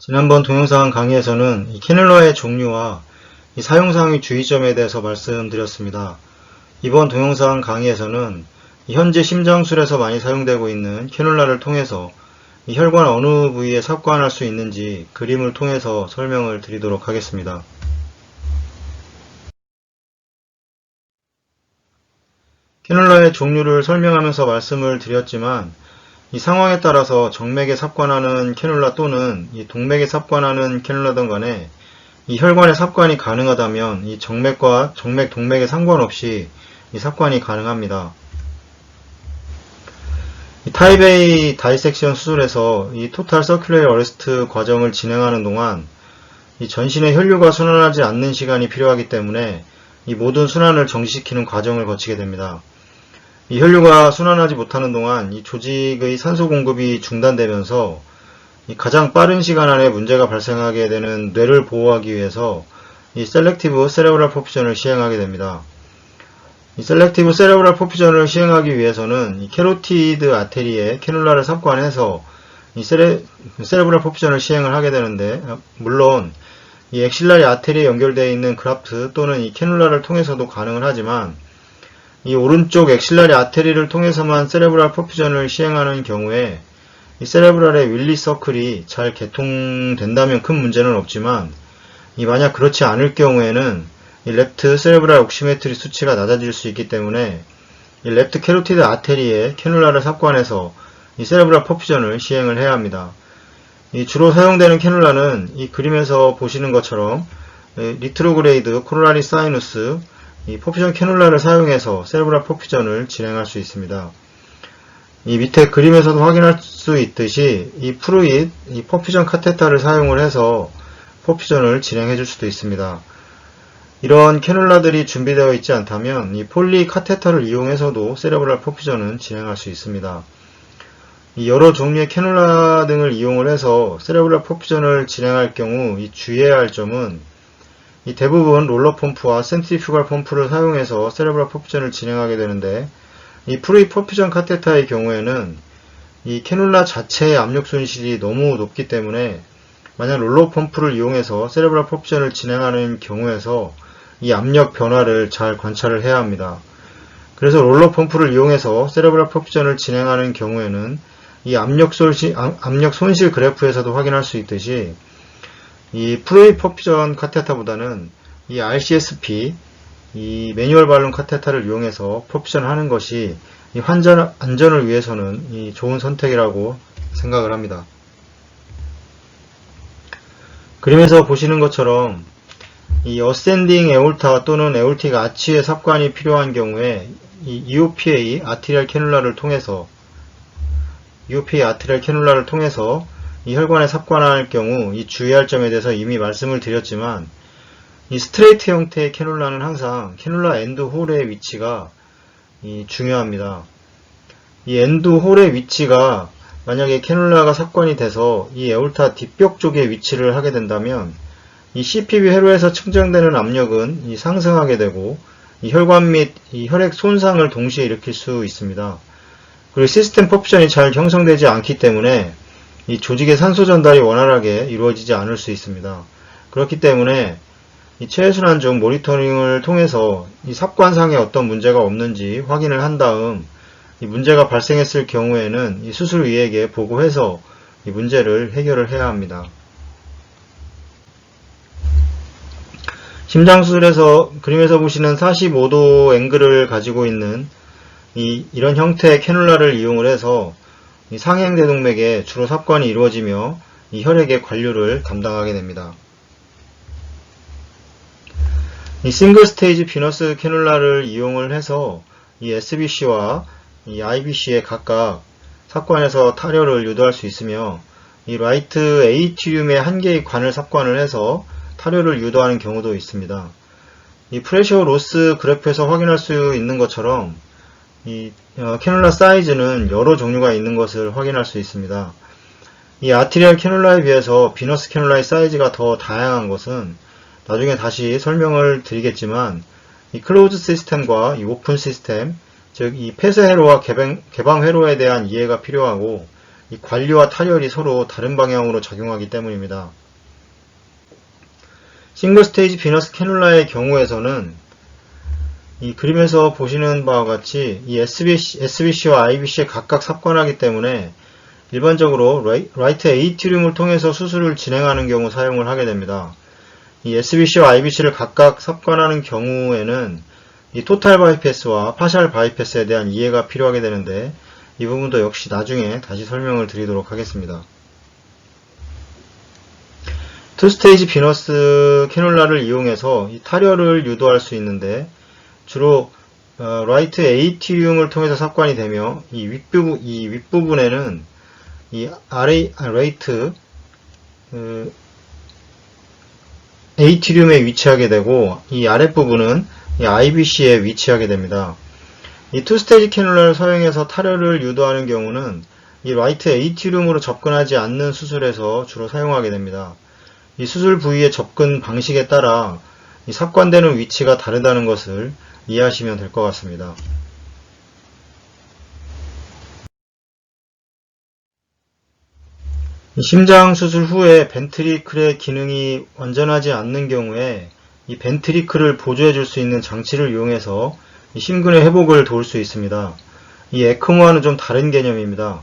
지난번 동영상 강의에서는 이 캐뉼라의 종류와 이 사용상의 주의점에 대해서 말씀드렸습니다. 이번 동영상 강의에서는 현재 심장술에서 많이 사용되고 있는 캐뉼라를 통해서 이 혈관 어느 부위에 삽관할 수 있는지 그림을 통해서 설명을 드리도록 하겠습니다. 캐뉼라의 종류를 설명하면서 말씀을 드렸지만 이 상황에 따라서 정맥에 삽관하는 캐뉼라 또는 이 동맥에 삽관하는 캐뉼라든 간에 이 혈관에 삽관이 가능하다면 이 정맥과 정맥, 동맥에 상관없이 이 삽관이 가능합니다. 이 타입 A 다이섹션 수술에서 이 토탈 서큘레이터 어레스트 과정을 진행하는 동안 이 전신의 혈류가 순환하지 않는 시간이 필요하기 때문에 이 모든 순환을 정지시키는 과정을 거치게 됩니다. 이 혈류가 순환하지 못하는 동안 이 조직의 산소 공급이 중단되면서 이 가장 빠른 시간 안에 문제가 발생하게 되는 뇌를 보호하기 위해서 이 셀렉티브 세레브랄 퍼퓨전을 시행하게 됩니다. 이 셀렉티브 세레브랄 퍼퓨전을 시행하기 위해서는 이 캐로티드 아테리에 캐뉼라를 삽관해서 이 세레브랄 퍼퓨전을 시행을 하게 되는데, 물론 이 엑실라리 아테리에 연결되어 있는 그라프트 또는 이 캐뉼라를 통해서도 가능을 하지만 이 오른쪽 엑실라리 아테리를 통해서만 세레브랄 퍼퓨전을 시행하는 경우에 이 세레브랄의 윌리 서클이 잘 개통된다면 큰 문제는 없지만 이 만약 그렇지 않을 경우에는 이 랩트 세레브랄 옥시메트리 수치가 낮아질 수 있기 때문에 이 랩트 캐로티드 아테리에 캐뉼라를 삽관해서 이 세레브랄 퍼퓨전을 시행을 해야 합니다. 이 주로 사용되는 캐뉼라는 이 그림에서 보시는 것처럼 리트로그레이드 코로나리 사이누스 이 퍼퓨전 캐뉼라를 사용해서 세레브랄 퍼퓨전을 진행할 수 있습니다. 이 밑에 그림에서도 확인할 수 있듯이 이 프루잇, 이 퍼퓨전 카테터를 사용을 해서 퍼퓨전을 진행해 줄 수도 있습니다. 이런 캐뉼라들이 준비되어 있지 않다면 이 폴리 카테터를 이용해서도 세레브랄 퍼퓨전은 진행할 수 있습니다. 이 여러 종류의 캐뉼라 등을 이용을 해서 세레브랄 퍼퓨전을 진행할 경우 이 주의해야 할 점은 이 대부분 롤러 펌프와 센트리퓨갈 펌프를 사용해서 세레브랄 퍼퓨전을 진행하게 되는데, 이 프루잇 퍼퓨전 카테터의 경우에는 이 캐뉼라 자체의 압력 손실이 너무 높기 때문에 만약 롤러 펌프를 이용해서 세레브랄 퍼퓨전을 진행하는 경우에서 이 압력 변화를 잘 관찰을 해야 합니다. 그래서 롤러 펌프를 이용해서 세레브랄 퍼퓨전을 진행하는 경우에는 이 압력 손실 그래프에서도 확인할 수 있듯이 이 프루잇 퍼퓨전 카테터보다는 이 RCSP, 이 매뉴얼 발론 카테터를 이용해서 퍼퓨전을 하는 것이 이 환자 안전을 위해서는 이 좋은 선택이라고 생각을 합니다. 그림에서 보시는 것처럼 이 어센딩 에올타 또는 에올틱 아치의 삽관이 필요한 경우에 이 EOPA 아티리얼 캐뉼라를 통해서 이 혈관에 삽관할 경우 이 주의할 점에 대해서 이미 말씀을 드렸지만, 이 스트레이트 형태의 캐뉼라는 항상 캐뉼라 엔드 홀의 위치가 중요합니다. 이 엔드 홀의 위치가 만약에 캐뉼라가 삽관이 돼서 이 에올타 뒷벽 쪽에 위치를 하게 된다면 이 CPB 회로에서 측정되는 압력은 상승하게 되고 이 혈관 및 이 혈액 손상을 동시에 일으킬 수 있습니다. 그리고 시스템 퍼퓨전이 잘 형성되지 않기 때문에 이 조직의 산소 전달이 원활하게 이루어지지 않을 수 있습니다. 그렇기 때문에 이 체외순환 중 모니터링을 통해서 이 삽관상에 어떤 문제가 없는지 확인을 한 다음 이 문제가 발생했을 경우에는 이 수술의에게 보고해서 이 문제를 해결을 해야 합니다. 심장수술에서 그림에서 보시는 45도 앵글을 가지고 있는 이런 형태의 캐뉼라를 이용을 해서 이 상행대동맥에 주로 삽관이 이루어지며 이 혈액의 관류를 담당하게 됩니다. 이 싱글 스테이지 비너스 캐뉼라를 이용을 해서 이 SBC와 이 IBC에 각각 삽관해서 타혈을 유도할 수 있으며, 이 라이트 에이티륨의 한 개의 관을 삽관을 해서 타혈을 유도하는 경우도 있습니다. 이 프레셔 로스 그래프에서 확인할 수 있는 것처럼 이 캐뉼라 사이즈는 여러 종류가 있는 것을 확인할 수 있습니다. 이 아티리얼 캐뉼라에 비해서 비너스 캐뉼라의 사이즈가 더 다양한 것은 나중에 다시 설명을 드리겠지만, 이 클로즈 시스템과 이 오픈 시스템, 즉 이 폐쇄 회로와 개방 회로에 대한 이해가 필요하고, 이 관리와 타결이 서로 다른 방향으로 작용하기 때문입니다. 싱글 스테이지 비너스 캐놀라의 경우에서는 이 그림에서 보시는 바와 같이 이 SBC와 IBC에 각각 삽관하기 때문에 일반적으로 라이트 에이티륨을 통해서 수술을 진행하는 경우 사용을 하게 됩니다. 이 SBC와 IBC를 각각 삽관하는 경우에는 이 토탈 바이패스와 파샬 바이패스에 대한 이해가 필요하게 되는데 이 부분도 역시 나중에 다시 설명을 드리도록 하겠습니다. 투스테이지 비너스 캐놀라를 이용해서 이 타결을 유도할 수 있는데 주로 라이트 에이티륨을 통해서 삽관이 되며 이 윗부분에는 이 라이트 에이티륨에 위치하게 되고 이 아랫부분은 이 IBC에 위치하게 됩니다. 이 투스테이지 캐놀라를 사용해서 타결을 유도하는 경우는 이 라이트 에이티륨으로 접근하지 않는 수술에서 주로 사용하게 됩니다. 이 수술 부위의 접근 방식에 따라 이 삽관되는 위치가 다르다는 것을 이해하시면 될 것 같습니다. 심장 수술 후에 벤트리클의 기능이 완전하지 않는 경우에 이 벤트리클을 보조해 줄 수 있는 장치를 이용해서 이 심근의 회복을 도울 수 있습니다. 이 에크모와는 좀 다른 개념입니다.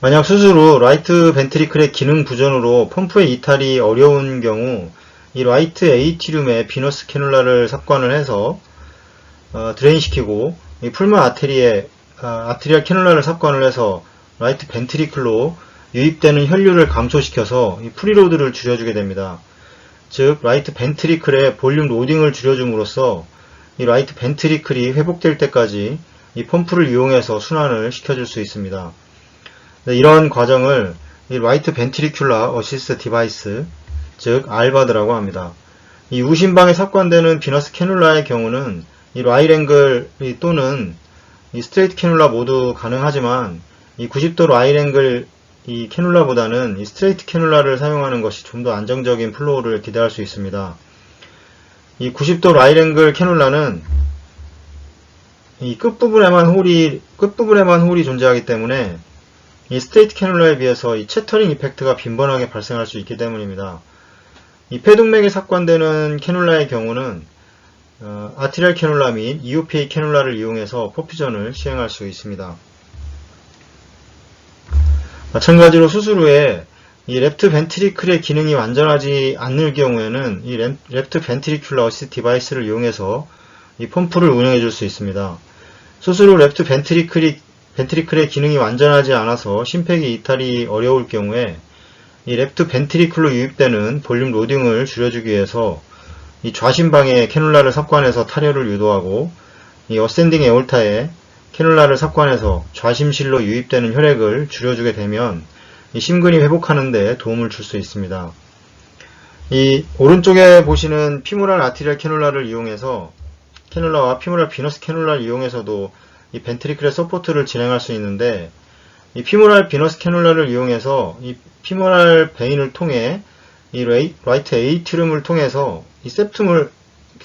만약 수술 후 라이트 벤트리클의 기능 부전으로 펌프의 이탈이 어려운 경우 이 라이트 에이티륨에 비너스 캐놀라를 삽관을 해서 드레인시키고 이 풀마 아테리얼 캐놀라를 삽관을 해서 라이트 벤트리클로 유입되는 혈류를 감소시켜서 이 프리로드를 줄여주게 됩니다. 즉 라이트 벤트리클의 볼륨 로딩을 줄여줌으로써 이 라이트 벤트리클이 회복될 때까지 이 펌프를 이용해서 순환을 시켜줄 수 있습니다. 네, 이런 과정을 이 라이트 벤트리큘라 어시스트 디바이스 즉 RVAD라고 합니다. 이 우심방에 삽관되는 비너스 캐놀라의 경우는 이 라이트 앵글 또는 이 스트레이트 캐놀라 모두 가능하지만 이 90도 라이트 앵글 이 캐놀라보다는 이 스트레이트 캐놀라를 사용하는 것이 좀 더 안정적인 플로우를 기대할 수 있습니다. 이 90도 라이트 앵글 캐놀라는 이 끝부분에만 홀이 존재하기 때문에 이 스트레이트 캐놀라에 비해서 이 채터링 이펙트가 빈번하게 발생할 수 있기 때문입니다. 이 폐동맥에 삽관되는 캐놀라의 경우는 아티리얼 캐놀라 및 EOPA 캐놀라를 이용해서 퍼퓨전을 시행할 수 있습니다. 마찬가지로 수술 후에 이 랩트 벤트리클의 기능이 완전하지 않을 경우에는 이 랩트 벤트리큘러 어시스트 디바이스를 이용해서 이 펌프를 운영해 줄 수 있습니다. 수술 후 랩트 벤트리클의 기능이 완전하지 않아서 심폐기 이탈이 어려울 경우에 이 랩트 벤트리클로 유입되는 볼륨 로딩을 줄여주기 위해서 이 좌심방에 캐놀라를 삽관해서 타혈을 유도하고 이 어센딩 에올타에 캐놀라를 삽관해서 좌심실로 유입되는 혈액을 줄여주게 되면 이 심근이 회복하는 데 도움을 줄 수 있습니다. 이 오른쪽에 보시는 피모랄 아티리얼 캐놀라를 이용해서 캐놀라와 피모랄 비너스 캐놀라를 이용해서도 이 벤트리클의 서포트를 진행할 수 있는데 이 피모랄 비너스 캐놀라를 이용해서 이 피모랄 베인을 통해 이 라이트 에이티륨을 통해서 이 septum을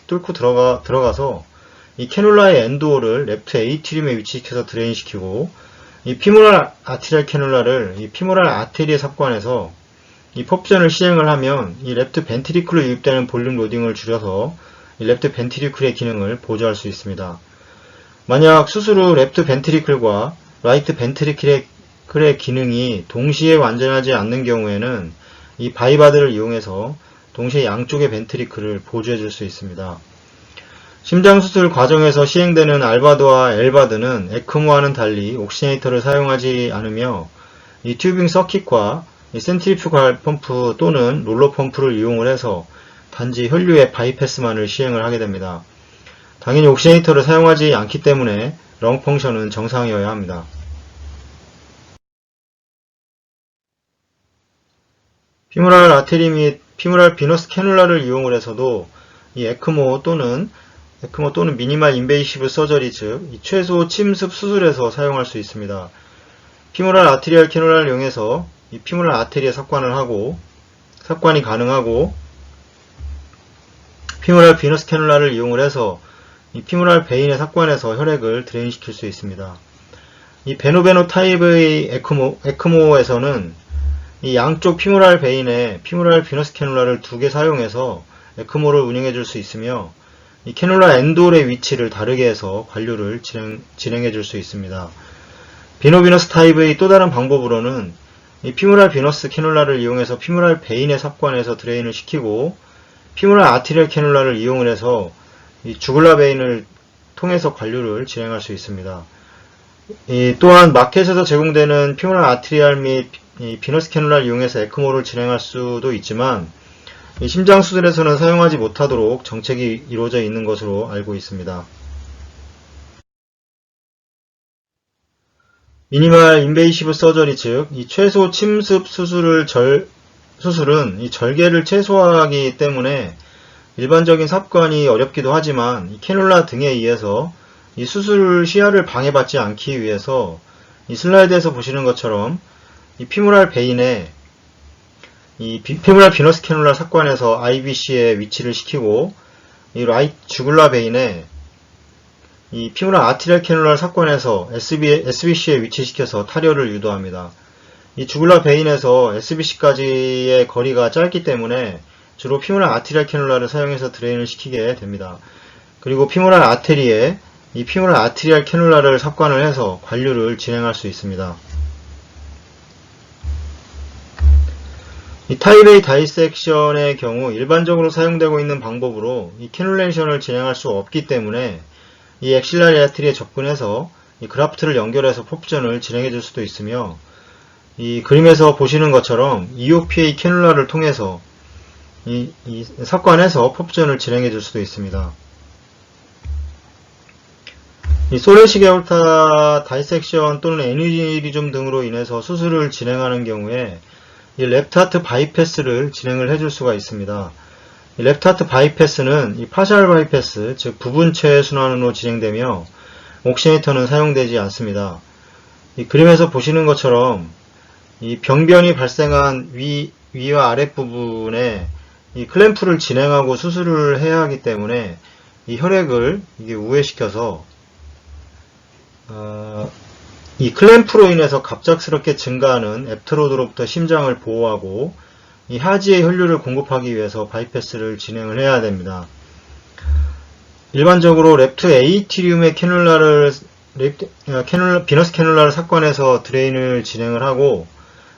뚫고 들어가서 이 캐놀라의 엔드홀을 랩트 에이티륨에 위치시켜서 드레인시키고 이 피모랄 아티리얼 캐놀라를 이 피모랄 아테리에 삽관해서 이 퍼퓨전을 시행을 하면 이 랩트 벤트리클로 유입되는 볼륨 로딩을 줄여서 이 랩트 벤트리클의 기능을 보조할 수 있습니다. 만약 수술 후 랩트 벤트리클과 라이트 벤트리클의 기능이 동시에 완전하지 않는 경우에는 이 바이바드를 이용해서 동시에 양쪽의 벤트리클을 보조해 줄 수 있습니다. 심장수술 과정에서 시행되는 알바드와 엘바드는 에크모와는 달리 옥시네이터를 사용하지 않으며 이 튜빙 서킷과 이 센트리퓨갈 펌프 또는 롤러 펌프를 이용을 해서 단지 혈류의 바이패스만을 시행을 하게 됩니다. 당연히 옥시네이터를 사용하지 않기 때문에 렁 펑션은 정상이어야 합니다. 피모랄 아테리 및 피모랄 비너스 캐놀라를 이용을 해서도 이 에크모 또는 미니멀 인베이시브 서저리 즉 최소 침습 수술에서 사용할 수 있습니다. 피모랄 아티리얼 캐놀라를 이용해서 이 피모랄 아테리에 삽관이 가능하고 피모랄 비너스 캐놀라를 이용을 해서 이 피모랄 베인에 삽관해서 혈액을 드레인시킬 수 있습니다. 이 베노베노 타입의 에크모에서는 이 양쪽 피무랄 베인에 피무랄 비너스 캐놀라를 2개 사용해서 에크모를 운영해 줄 수 있으며, 이 캐놀라 엔돌의 위치를 다르게 해서 관류를 진행해 줄 수 있습니다. 비노비너스 타입의 또 다른 방법으로는 이 피무랄 비너스 캐놀라를 이용해서 피무랄 베인의 삽관에서 드레인을 시키고, 피무랄 아티리얼 캐놀라를 이용을 해서 이 주글라 베인을 통해서 관류를 진행할 수 있습니다. 또한 마켓에서 제공되는 피무랄 아트리알 및 비너스 캐놀라를 이용해서 에크모를 진행할 수도 있지만, 심장 수술에서는 사용하지 못하도록 정책이 이루어져 있는 것으로 알고 있습니다. 미니멀 인베이시브 서저리, 즉 이 최소 침습 수술은 이 절개를 최소화하기 때문에 일반적인 삽관이 어렵기도 하지만, 이 캐놀라 등에 의해서 이 수술 시야를 방해받지 않기 위해서 이 슬라이드에서 보시는 것처럼 이 피무랄 베인에 이 피무랄 비너스 캐놀라 삽관에서 IBC에 위치를 시키고, 이 라이트 주글라 베인에 이 피무랄 아티리얼 캐놀라 삽관에서 SBC에 위치시켜서 탈혈을 유도합니다. 이 주글라 베인에서 SBC까지의 거리가 짧기 때문에 주로 피무랄 아티리얼 캐놀라를 사용해서 드레인을 시키게 됩니다. 그리고 피무랄 아테리에 이 피무랄 아티리얼 캐놀라를 삽관을 해서 관류를 진행할 수 있습니다. 이 타입 A 다이섹션의 경우 일반적으로 사용되고 있는 방법으로 이 캐놀레이션을 진행할 수 없기 때문에 이 엑실라리 아트리에 접근해서 이 그라프트를 연결해서 포프전을 진행해 줄 수도 있으며, 이 그림에서 보시는 것처럼 EOPA 캐놀라를 통해서 이 삽관에서 포프전을 진행해 줄 수도 있습니다. 이 소레식 에올타 다이섹션 또는 애니리즘 등으로 인해서 수술을 진행하는 경우에 이 레프트 하트 바이패스를 진행을 해줄 수가 있습니다. 이 레프트 하트 바이패스는 이 파셜 바이패스, 즉 부분체 순환으로 진행되며 옥시네이터는 사용되지 않습니다. 이 그림에서 보시는 것처럼 이 병변이 발생한 위와 아랫부분에 이 클램프를 진행하고 수술을 해야 하기 때문에 이 혈액을 이게 우회시켜서 이 클램프로 인해서 갑작스럽게 증가하는 앱트로드로부터 심장을 보호하고 이 하지의 혈류를 공급하기 위해서 바이패스를 진행을 해야 됩니다. 일반적으로 랩트 에이티리움의 비너스 캐놀라를 삽관해서 드레인을 진행을 하고,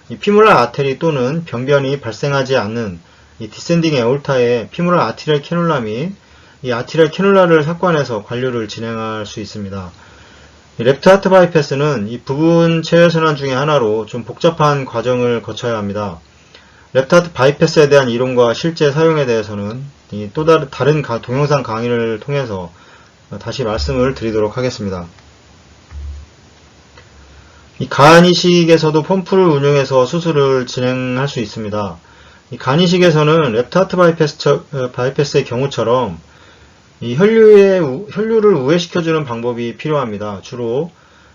이 피무랄 아테리 또는 병변이 발생하지 않는 이 디센딩 에올타에 피무랄 아티리얼 캐놀라 및 이 아티리얼 캐놀라를 삽관해서 관류를 진행할 수 있습니다. 레프트 하트 바이패스는 이 부분 체혈순환 중의 하나로 좀 복잡한 과정을 거쳐야 합니다. 레프트 하트 바이패스에 대한 이론과 실제 사용에 대해서는 또 다른 동영상 강의를 통해서 다시 말씀을 드리도록 하겠습니다. 이 간이식에서도 펌프를 운용해서 수술을 진행할 수 있습니다. 이 간이식에서는 레프트 하트 바이패스의 경우처럼 이 혈류를 우회시켜주는 방법이 필요합니다. 주로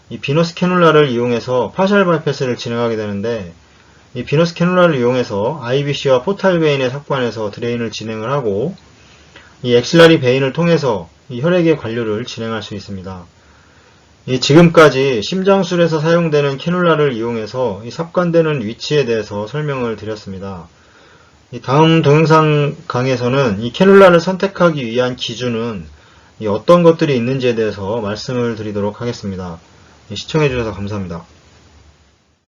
이 비너스 캐놀라를 이용해서 파셜 바이패스를 진행하게 되는데, 이 비너스 캐놀라를 이용해서 IBC와 포탈 베인의 삽관에서 드레인을 진행을 하고, 이 엑실라리 베인을 통해서 이 혈액의 관류를 진행할 수 있습니다. 지금까지 심장술에서 사용되는 캐놀라를 이용해서 이 삽관되는 위치에 대해서 설명을 드렸습니다. 다음 동영상 강의에서는 이 캐놀라를 선택하기 위한 기준은 어떤 것들이 있는지에 대해서 말씀을 드리도록 하겠습니다. 시청해 주셔서 감사합니다.